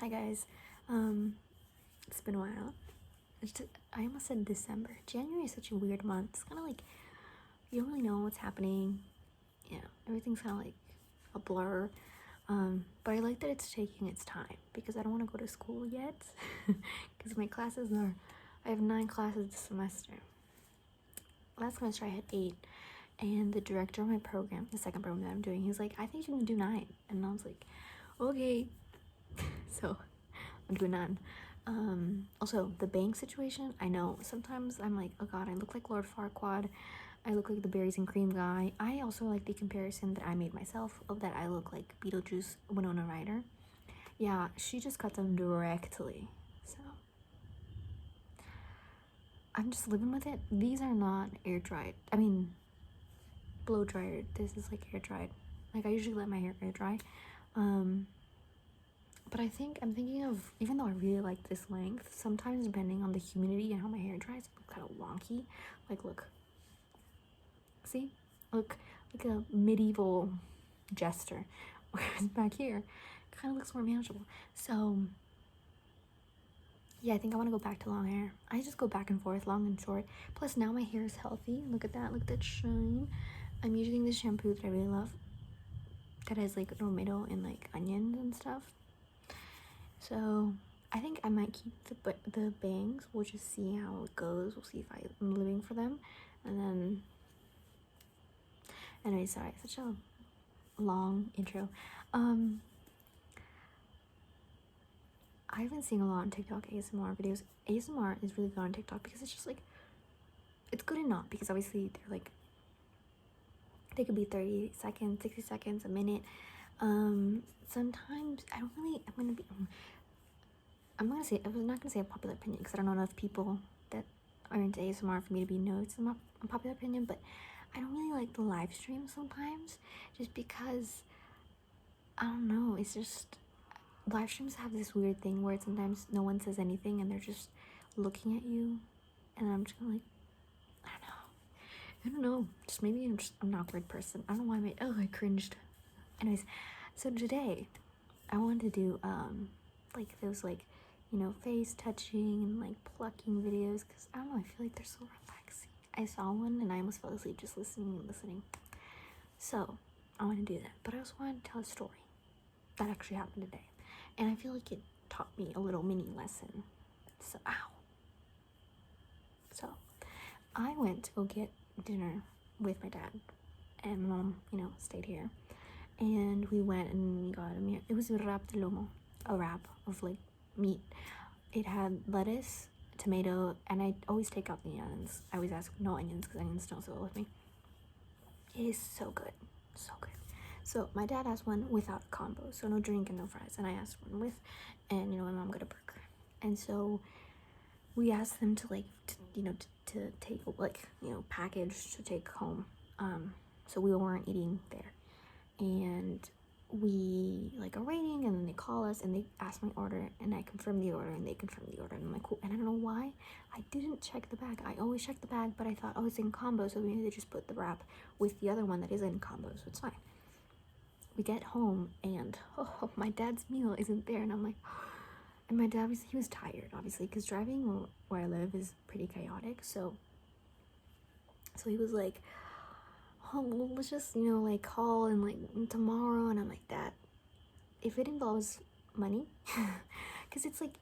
Hi guys. It's been a while. I almost said December. January is such a weird month. It's kind of like you don't really know what's happening. Everything's kind of like a blur. But I like that it's taking its time because I don't want to go to school yet. Because my classes I have 9 classes this semester. Last semester I had 8. And the director of my program, the second program that I'm doing, he's like, I think you can do 9. And I was like, okay. So I'm doing 9. Also, the bank situation, I know sometimes I'm like, oh god, I look like Lord Farquaad, I look like the berries and cream guy. I also like the comparison that I made myself of that I look like Beetlejuice Winona Ryder. Yeah, she just cut them directly, so I'm just living with it. These are not air dried, I mean blow dried. This is like air dried. Like I usually let my hair air dry. But I think I'm thinking of, even though I really like this length, sometimes depending on the humidity and how my hair dries, it looks kind of wonky. Like, look. See? Look like a medieval jester. Whereas back here, it kind of looks more manageable. So, yeah, I think I want to go back to long hair. I just go back and forth, long and short. Plus, now my hair is healthy. Look at that. Look at that shine. I'm using this shampoo that I really love. That has, like, tomato and, like, onions and stuff. So I think I might keep the bangs. We'll just see how it goes. We'll see if I'm living for them. And then, anyway, sorry, such a long intro. I've been seeing a lot on TikTok ASMR videos. ASMR is really good on TikTok because it's just like, it's good and not, because obviously they're like, they could be 30 seconds, 60 seconds, a minute. Sometimes I don't really, I'm not gonna say a popular opinion because I don't know enough people that are into ASMR for me to know it's a popular opinion, but I don't really like the live stream sometimes, just because, I don't know, it's just, live streams have this weird thing where sometimes no one says anything and they're just looking at you, and I'm just kinda like, I don't know, just maybe I'm just an awkward person. I don't know why I cringed. Anyways, so today I wanted to do like those, like, you know, face touching and like plucking videos, because I don't know, I feel like they're so relaxing. I saw one and I almost fell asleep just listening. So I want to do that, but I also want to tell a story that actually happened today, and I feel like it taught me a little mini lesson. So so I went to go get dinner with my dad, and my mom, you know, stayed here, and we went and we got a meal. It was a wrap de lomo, a wrap of like meat. It had lettuce, tomato, and I always take out the onions. I always ask no onions because onions don't sit well with me. It is so good, so good. So my dad asked one without a combo, so no drink and no fries, and I asked one with, and you know, my mom got a burger. And so we asked them to like, to take, like, you know, package to take home. So we weren't eating there, and we like are waiting, and then they call us and they ask my order, and I confirm the order and they confirm the order, and I'm like, cool. And I don't know why I didn't check the bag. I always check the bag, but I thought, oh, it's in combo, so maybe they just put the wrap with the other one that is in combo, so it's fine. We get home and my dad's meal isn't there, and I'm like, and my dad he was tired, obviously, because driving where I live is pretty chaotic, so he was like, oh, well, let's just, you know, like call and like tomorrow. And I'm like, Dad, if it involves money, because it's like,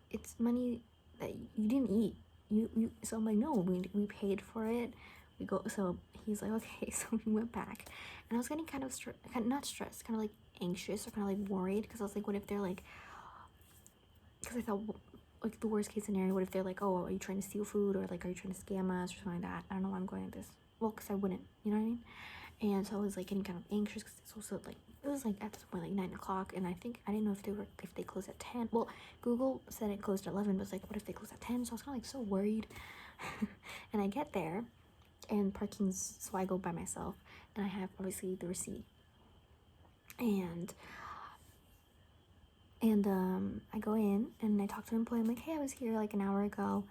it's money that you didn't eat, you so I'm like, no, we paid for it. We go. So he's like, okay. So we went back, and I was getting kind of not stressed, kind of like anxious, or kind of like worried, because I was like, what if they're like, because I thought, like, the worst case scenario, what if they're like, oh, are you trying to steal food, or like, are you trying to scam us, or something like that. I don't know why I'm going like this. Well, because I wouldn't, you know what I mean? And so I was like getting kind of anxious, because it's also like, it was like at this point like 9 o'clock, and I didn't know if they closed at 10. Well, Google said it closed at 11, but it's like, what if they closed at 10? So I was kind of like so worried. And I get there, and so I go by myself, and I have obviously the receipt, and I go in and I talk to the employee. I'm like, hey, I was here like an hour ago.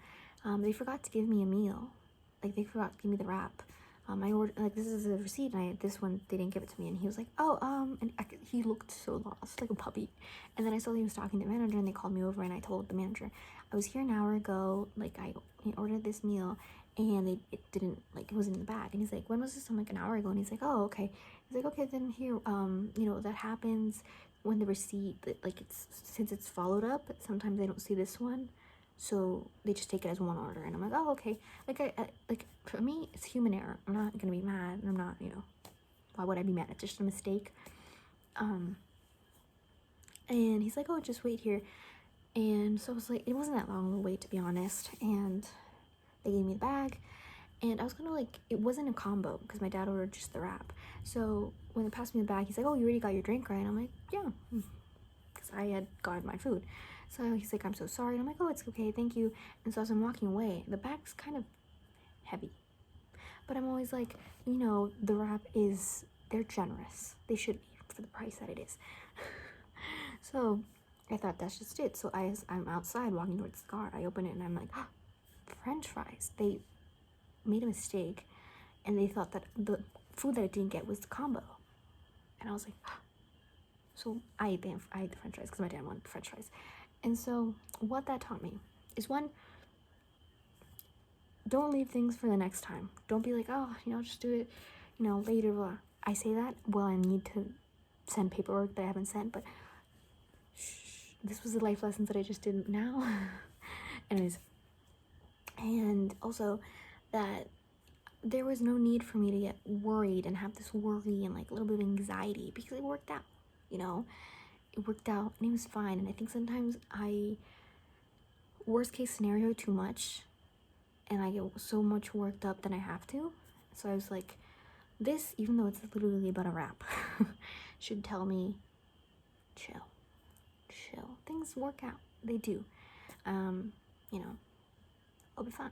They forgot to give me a meal. Like, they forgot to give me the wrap. I ordered, like, this is a receipt, and this one, they didn't give it to me, and he was like, oh, and he looked so lost, like a puppy. And then I saw he was talking to the manager, and they called me over, and I told the manager, I was here an hour ago, like, I ordered this meal, and it didn't, like, it wasn't in the bag. And he's like, when was this? I'm like, an hour ago. And he's like, oh, okay. He's like, okay, then here, that happens when the receipt, like, since it's followed up, sometimes they don't see this one, so they just take it as one order. And I'm like, oh, okay. Like, for me, it's human error. I'm not gonna be mad, and I'm not, why would I be mad? It's just a mistake. And he's like, oh, just wait here. And so I was like, it wasn't that long of a wait, to be honest. And they gave me the bag, and I was gonna, like, it wasn't a combo because my dad ordered just the wrap. So when they passed me the bag, he's like, oh, you already got your drink, right? And I'm like, yeah, because I had gotten my food. So he's like, I'm so sorry. And I'm like, oh, it's okay, thank you. And so as I'm walking away, the bag's kind of heavy, but I'm always like, the wrap is, they're generous, they should be, for the price that it is. So I thought that's just it. So I'm outside walking towards the car, I open it, and I'm like, oh, French fries. They made a mistake, and they thought that the food that I didn't get was the combo. And I was like, oh. So I ate the French fries because my dad wanted French fries. And so what that taught me is, one, don't leave things for the next time. Don't be like, oh, just do it, later. Blah. I say that while I need to send paperwork that I haven't sent, but this was the life lessons that I just did now. Anyways, and also that there was no need for me to get worried and have this worry and, like, a little bit of anxiety, because it worked out, it worked out, and it was fine. And I think sometimes worst case scenario too much, and I get so much worked up that I have to. So I was like, this, even though it's literally about a wrap, should tell me, chill. Things work out. They do. It'll be fun.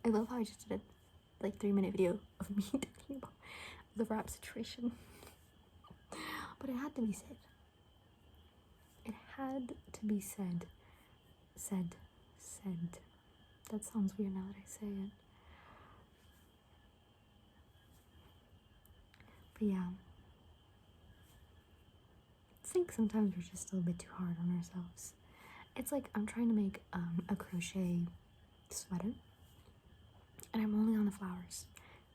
I love how I just did a 3-minute video of me talking about the wrap situation. But it had to be said. It had to be said. Said. That sounds weird now that I say it. But yeah. I think sometimes we're just a little bit too hard on ourselves. It's like I'm trying to make a crochet sweater, and I'm only on the flowers,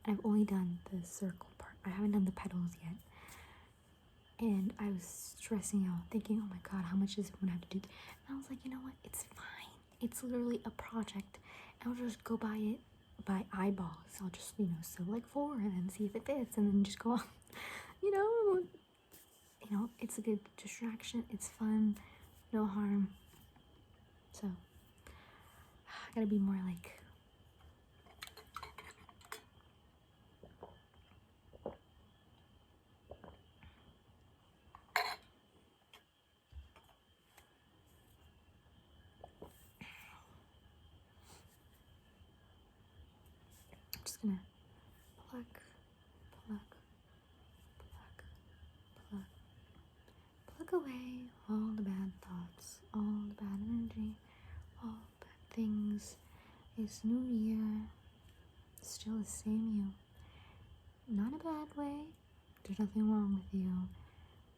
and I've only done the circle part. I haven't done the petals yet, and I was stressing out, thinking, oh my god, how much is it when I have to do? And I was like, you know what, it's fine. It's literally a project, and I'll just go by it by eyeballs. I'll just sew like 4 and then see if it fits, and then just go on. It's a good distraction. It's fun, no harm. So I gotta be more like, I'm just gonna pluck away all the bad thoughts, all the bad energy, all the bad things. It's new year, still the same you. Not a bad way. There's nothing wrong with you.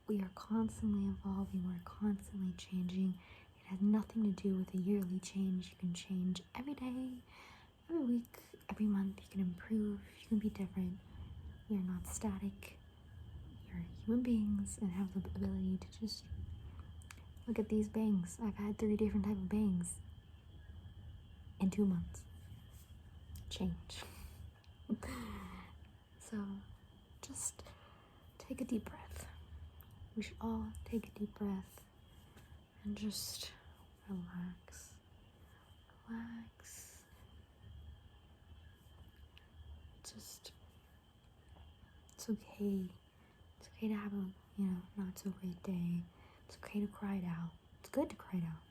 We are constantly evolving. We're constantly changing. It has nothing to do with a yearly change. You can change every day, every week, every month. You can improve. You can be different. We are not static. We are human beings and have the ability to just look at these bangs. I've had 3 different types of bangs in 2 months. Change. So just take a deep breath. We should all take a deep breath and just relax. Just, it's okay. It's okay to have a, not so great day. It's okay to cry it out. It's good to cry it out.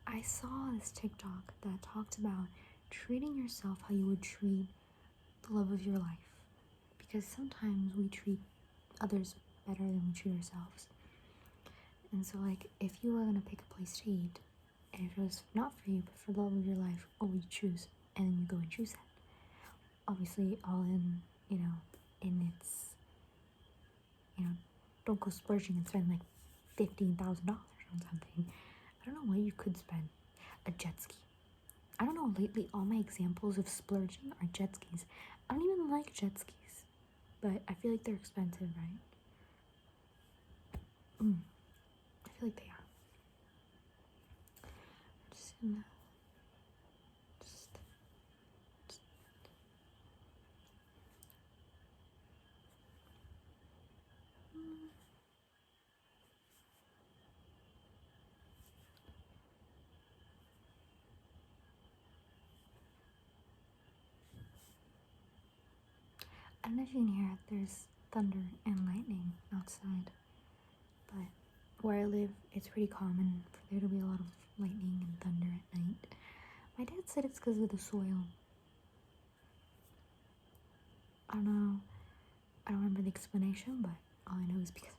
I saw this TikTok that talked about treating yourself how you would treat the love of your life. Because sometimes we treat others better than we treat ourselves. And so, like, if you were going to pick a place to eat, and if it was not for you, but for the love of your life, what would you choose? and then you go and choose that. Obviously, all in, in its, don't go splurging and spend like $15,000 on something. I don't know what you could spend. A jet ski. I don't know, lately all my examples of splurging are jet skis. I don't even like jet skis, but I feel like they're expensive, right? I feel like they are. Just in the, just I don't know if you can hear it, there's thunder and lightning outside, but where I live, it's pretty common for there to be a lot of lightning and thunder at night. My dad said it's because of the soil. I don't know, I don't remember the explanation, but all I know is because of that.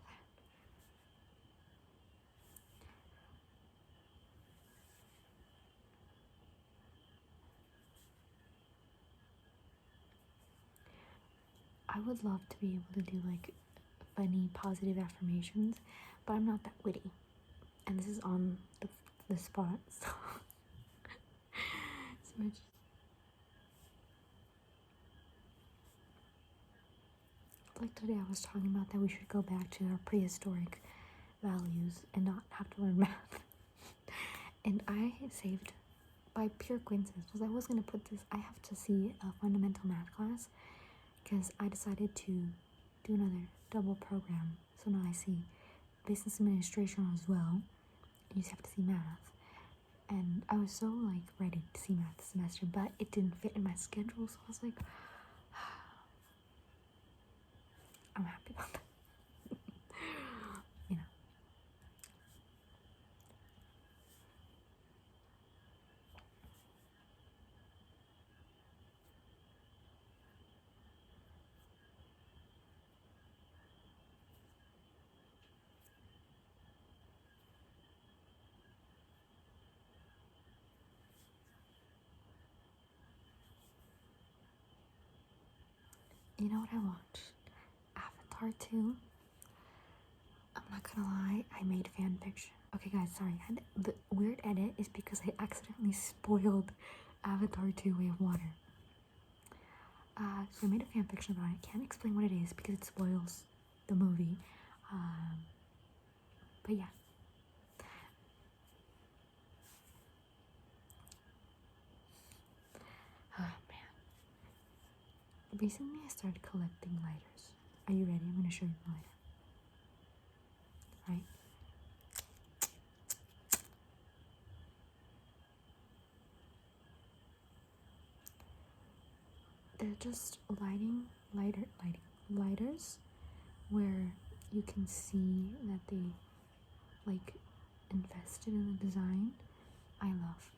I would love to be able to do like funny, positive affirmations, but I'm not that witty. And this is on the spot, so, so like today I was talking about that we should go back to our prehistoric values and not have to learn math. And I saved, by pure coincidence, because I was going to put this, I have to see a fundamental math class, because I decided to do another double program. So now I see business administration as well. You just have to see math. And I was so like ready to see math this semester, but it didn't fit in my schedule, so I was like, I'm happy about that. you know. You know what I watched? Avatar 2. I'm not gonna lie, I made fan fiction. Okay guys, sorry. And the weird edit is because I accidentally spoiled Avatar 2 Way of Water. So I made a fan fiction about it. Can't explain what it is because it spoils the movie. But yeah. Oh man. Recently I started collecting lighters. Are you ready? I'm gonna show you the lighter. Right? They're just lighters where you can see that they like invested in the design. I love.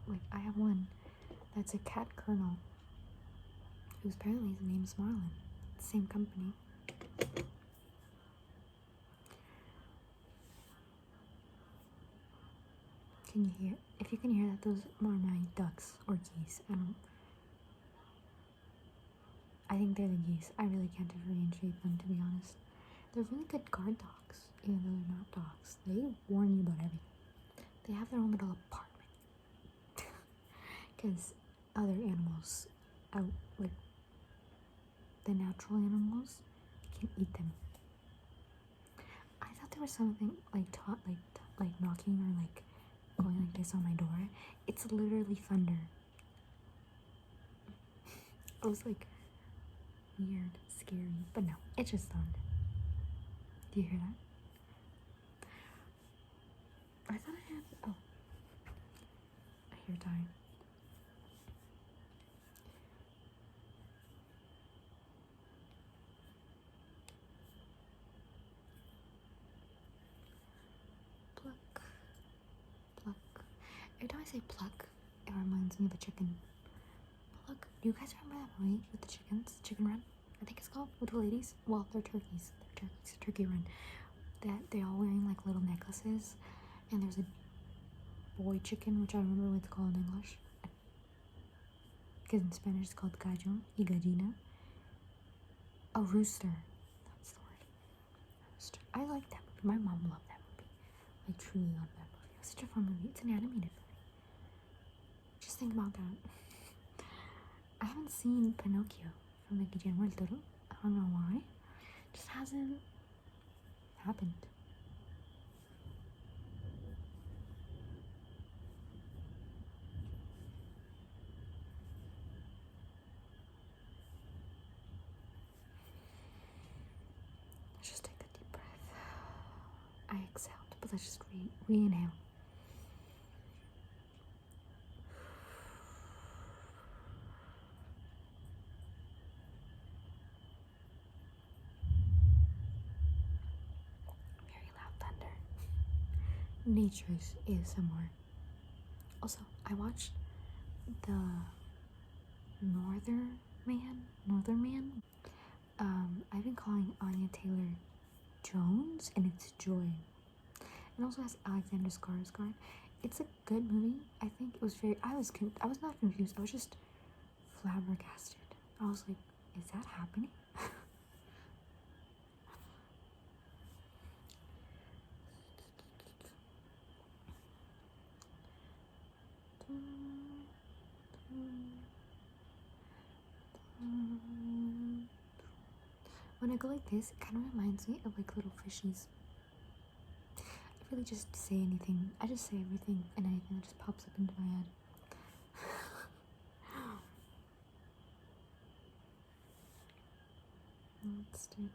Like I have one that's a cat colonel who's apparently his name's Marlin. Same company. Can you hear? If you can hear that, those are my ducks or geese. I think they're the geese. I really can't differentiate them, to be honest. They're really good guard dogs, even though they're not dogs. They warn you about everything. They have their own little apartment. Because other animals, like the natural animals, can eat them. I thought there was something like knocking or like going like this on my door. It's literally thunder. I was like, weird, scary, but no, it's just thunder. Do you hear that? I thought I had. Oh, I hear dying. Pluck. Every time I say pluck, it reminds me of a chicken. Pluck. Do you guys remember that movie with the chickens? Chicken Run? I think it's called, with the ladies. Well, they're turkeys. They're turkeys. Turkey Run. That they're all wearing like little necklaces, and there's a boy chicken, which I don't remember what it's called in English. because in Spanish it's called gallo y gallina. A rooster. That's the word. Rooster. I like that movie. My mom loved that movie. Like, truly loved that movie. It was such a fun movie. It's an animated movie. Just think about that. I haven't seen Pinocchio from the Guillermo del Toro. I don't know why. It just hasn't happened. Let's just take a deep breath. I exhaled, but let's just re-inhale. Very loud thunder. Nature's ASMR. Also, I watched the Northern Man. I've been calling Anya Taylor Jones, and it's Joy. It also has Alexander Skarsgård. It's a good movie. I think it was very. I was not confused. I was just flabbergasted. I was like, is that happening? When I go like this, it kind of reminds me of like little fishies. I really just say anything. I just say everything and anything that just pops up into my head. Let's do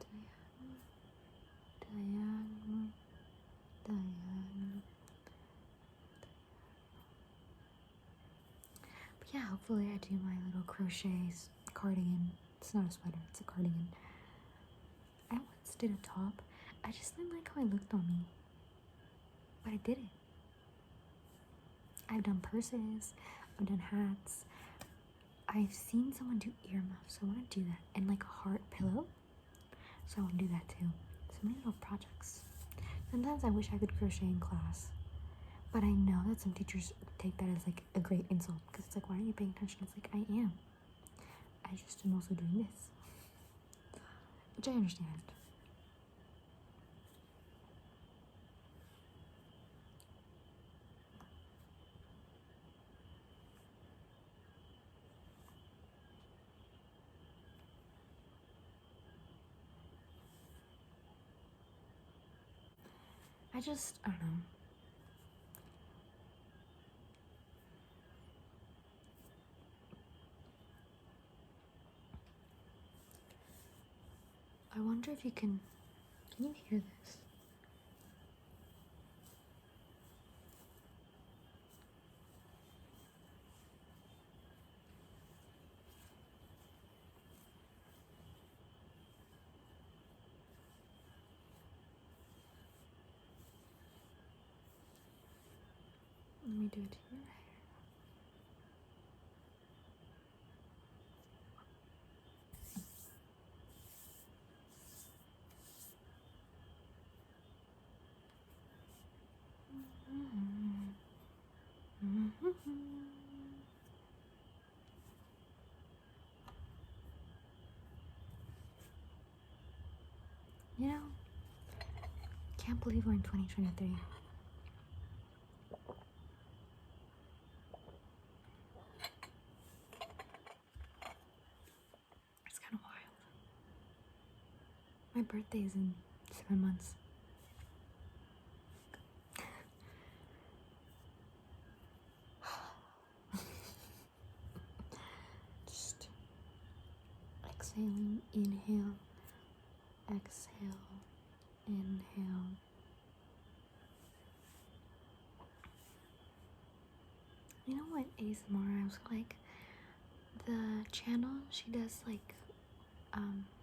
diagonal. But yeah, hopefully I do my little crochets cardigan. It's not a sweater, it's a cardigan. I once did a top. I just didn't like how it looked on me. But I did it. I've done purses, I've done hats. I've seen someone do earmuffs, so I want to do that. And like a heart pillow. So I want to do that too. So many little projects. Sometimes I wish I could crochet in class. But I know that some teachers take that as like a great insult. Because it's like, why aren't you paying attention? It's like, I am. I just am also doing this. Which I understand. I don't know. I wonder if you can you hear this? Let me do it here. You know, can't believe we're in 2023. It's kind of wild. My birthday is in 7 months. Just exhaling, inhale, exhale, inhale. You know what ASMR I was like? The channel, she does like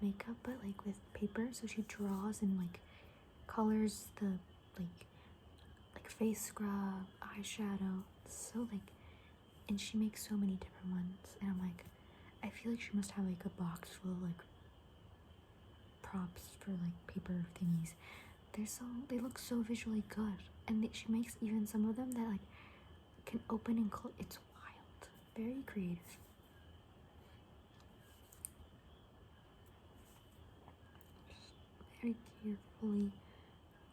makeup, but like with paper. So she draws and like colors the like face scrub, eyeshadow. So like, and she makes so many different ones. And I'm like, I feel like she must have like a box full of like props for like paper thingies. They look so visually good, and she makes even some of them that like can open and close. It's wild, very creative. very carefully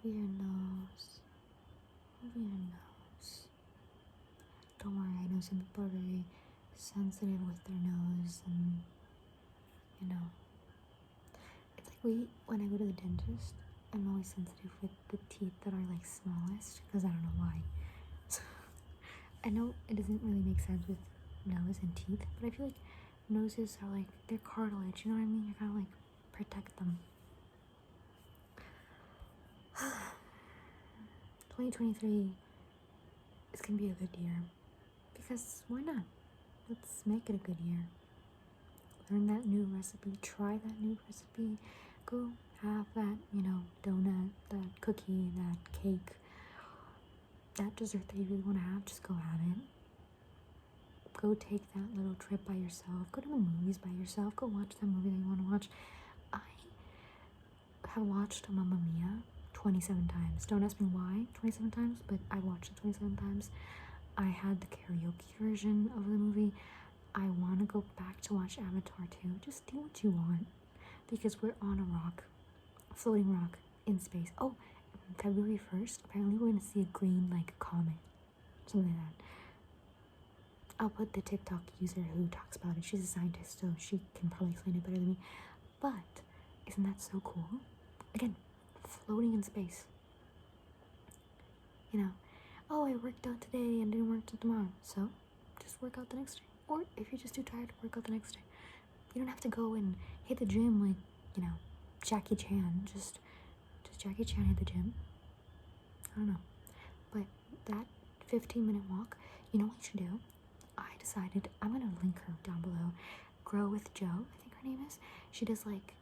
over your nose. Over your nose. Don't worry, I know some people are very sensitive with their nose, and you know. It's like when I go to the dentist, I'm always sensitive with the teeth that are like smallest, because I don't know why. I know it doesn't really make sense with nose and teeth, but I feel like noses are like, they're cartilage, you know what I mean? You gotta like protect them. 2023 is gonna be a good year, because why not? Let's make it a good year. Learn that new recipe, try that new recipe, go have that, donut, that cookie, that cake, that dessert that you really want to have, just go have it. Go take that little trip by yourself, go to the movies by yourself, go watch that movie that you want to watch. I have watched Mamma Mia 27 times. Don't ask me why 27 times, but I watched it 27 times. I had the karaoke version of the movie. I want to go back to watch Avatar 2. Just do what you want, because we're on a rock, a floating rock in space. Oh, February 1st, apparently we're going to see a green, like, comet. Something like that. I'll put the TikTok user who talks about it. She's a scientist, so she can probably explain it better than me. But, isn't that so cool? Again, floating in space. Oh, I worked out today and didn't work till tomorrow. So, just work out the next day. Or, if you're just too tired, work out the next day. You don't have to go and hit the gym like, Jackie Chan. Just Jackie Chan hit the gym? I don't know. But that 15-minute walk, you know what you should do? I decided I'm going to link her down below. Grow with Jo, I think her name is. She does like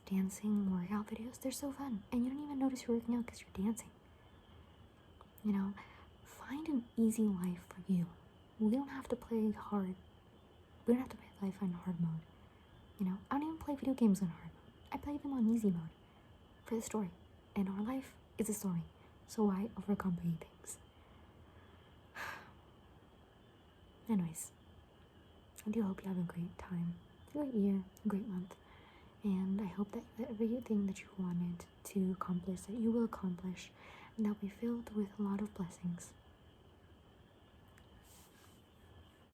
dancing workout videos. They're so fun. And you don't even notice you're working out because you're dancing. Find an easy life for you. We don't have to play hard. We don't have to play life on hard mode. I don't even play video games on hard mode. I play them on easy mode for the story. And our life is a story. So why overcomplicate things? Anyways, I do hope you have a great time, a great year, a great month. And I hope that everything that you wanted to accomplish, that you will accomplish, and that will be filled with a lot of blessings.